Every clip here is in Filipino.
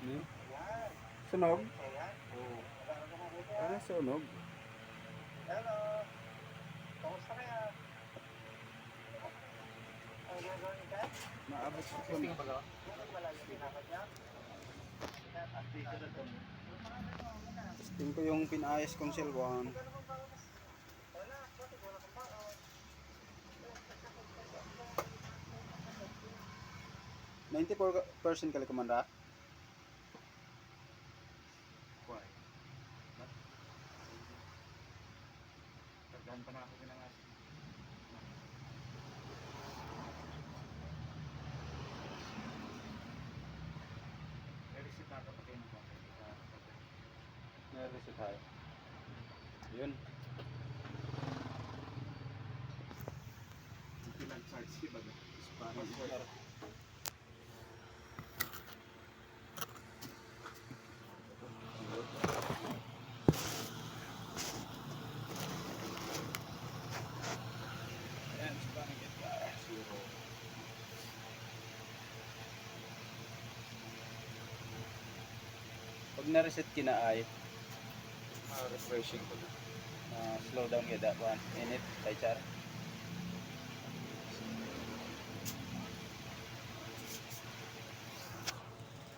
Hmm? Sunog? Oo. Ah, sunog. Hello. Kamusta kaya? Ang gagawin ka? Maabot sa Testing sunog. ba ka? Wala yung tinapad niya. Testing ko yung pinayos kong cellphone. 94% kali kumanda. Why? Tagdahan pa na ako pinangas. I-receive na ako pati ng konti. Na-reset tayo. Yun. Ilang charge si baga? Password. Ayan, Spanish guitar. Zero. Pag na-reset kinaay, Refreshing ko na. slow down yun that one. Init, tay char.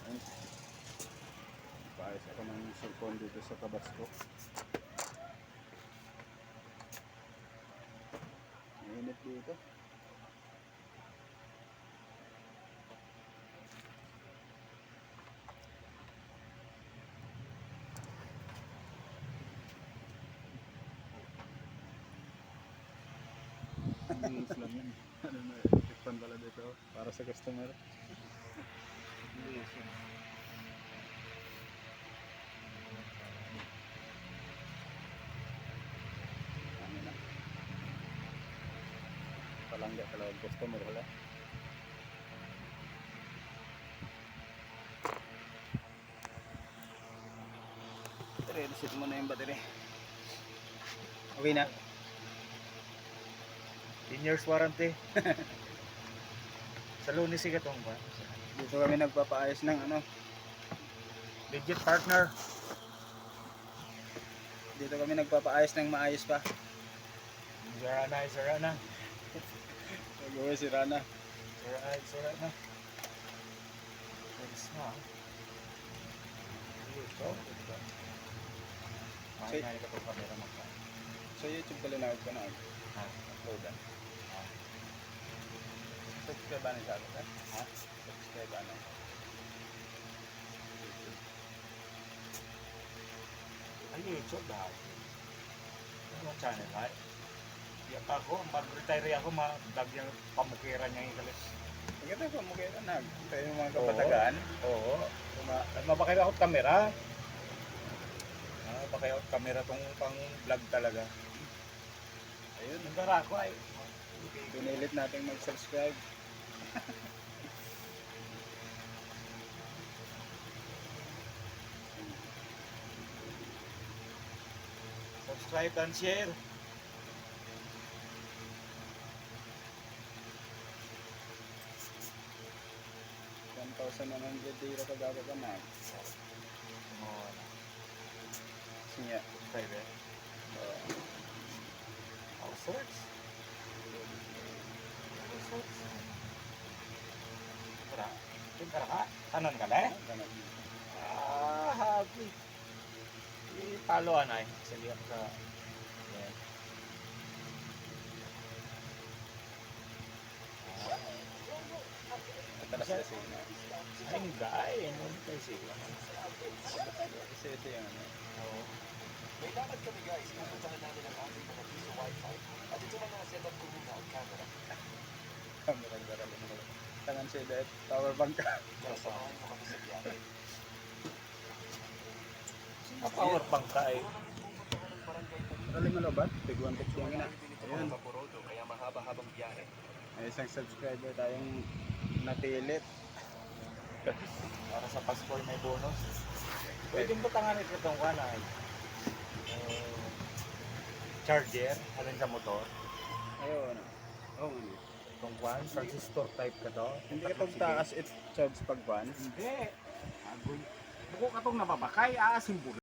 Ayun. Paayos ako ng cellphone dito sa kabats ko. Init dito. Bilis lang yun. Ano na, tikpan pala dito para sa customer. Bilis yun. Ano na. Palangga talaga customer wala. Reset mo na yung battery. Okay na. 10 years warranty. Sa Lunis siya itong ba? Dito kami nagpapaayos ng ano. Legit partner. Dito kami nagpapaayos ng maayos pa. Sara na. Nagawa si Rana. Sara na. Pwede na. Ito. Say- Mahal na ito camera mo pa. Sa YouTube pala na ko na Ha? uploadan. Subscribe ba na sa akin? Ha? Subscribe ba na? Ay, YouTube daw. Ano ang channel, ha? Iyak ako, mag-retire ako, mag-vlog yung pamukiran niya ikalis. Maganda po mo kayo na. Kayo yung mga kabatagaan. Oo. Mabakay ako kamera. Mabakay ako kamera tong pang-vlog talaga. Ayun. Nagdara ako ay. Pinilit natin mag-subscribe. Subscribe and share. $1,100 ka dapat ka na. Oo. Siya. Subscribe eh. All sorts. All sorts. Tara. Tara ka? Tanon ka na eh? Happy. Ipaloan ay. Sige ka. Yan. Matalas kasi na. Ay, hindi ay. Ano tayo siya? Kasi ito yung ano. Oo. May lakad kami guys, pupuntahan namin ang ating mga piso wifi. At ito lang ang setup ko muna ang camera. Kamerang garalo na ako. Tangan siya dahil power bank ka. Kaya samahan mo kami sa biyahe. Power bank ka ay. Maraling malobat. Big 150 yung ina. Dito Ayun. mga Vaporodo, kaya mahaba-habang biyahe. May isang subscriber tayong napilit. Para sa Pasko ay may bonus. Pwede mo tanganin itong kanay. Charger, alin sa motor. Ayun. Oo nga. Itong kwan, transistor type ka to. Hindi ka pag taas it charge pag one. Hindi. Agoy. katong nababakay, aasim